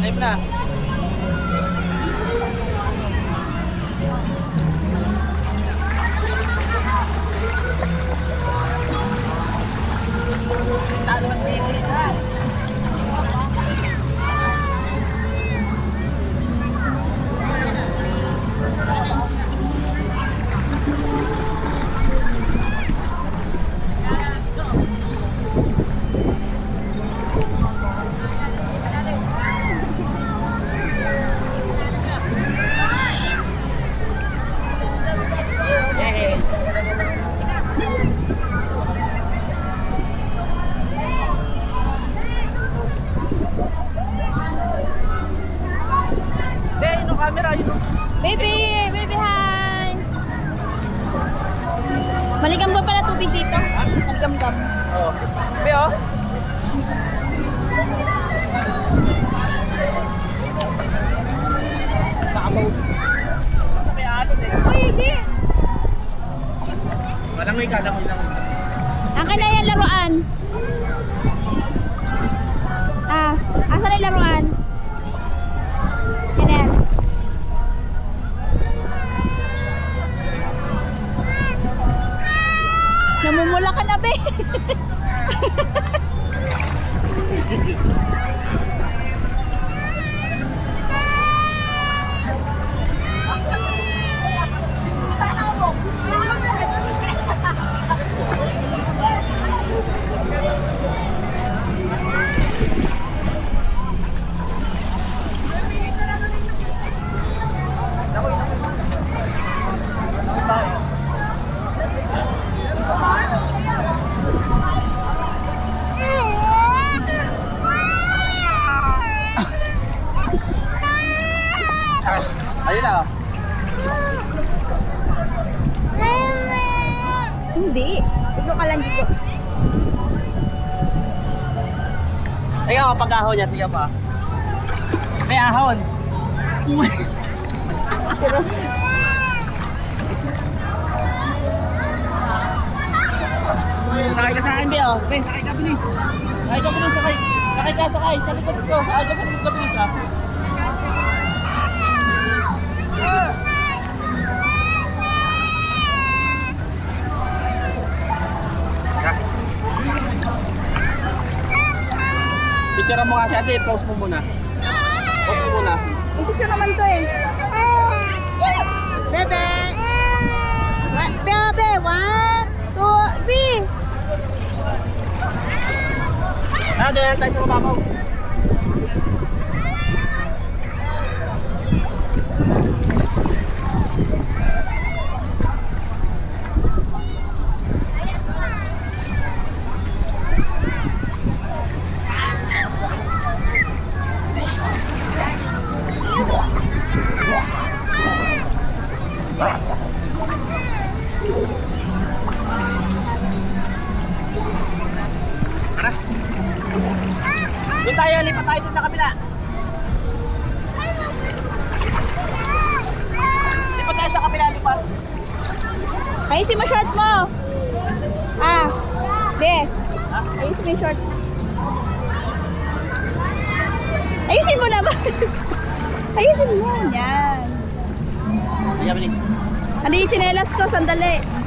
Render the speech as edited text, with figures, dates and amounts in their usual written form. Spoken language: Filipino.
Live na. Baby! Baby, hi! Maligam-gam pala tubig dito. Maligam-gam. Oo. Be, oh. Nakabaw. May alon eh. Uy, hindi! Langoy ka, langoy, langoy. Akin na yan laruan. Asan na yung laruan? Yan yan. Namumula ka na, be. Ayun na. Hindi. Ikaw ka lang dito. Tingnan mo pag-ahon niya, tingnan pa. May ahon. Sakay ka sa akin, Bea. Ben, sakay ka, bilis. Sakay ka, bilis, sakay. Sakay ka, sakay. Sa likod ko. Sakay ka sa likod ko, bilis, ha. Picture mo kasi ate, pause mo muna. Pause mo muna. Ang picture naman to eh. Bebe! Bebe! 1, 2, B! Doon lang tayo sa mababaw. Doon tayo, lipat tayo dun sa kabila. Lipat tayo sa kabila, lipat. Ayusin mo short mo! Be! Ayusin mo yung short. Ayusin mo naman! Ayusin mo! Yan! Ayan, bilis. Ano yung tsinelas ko? Sandali!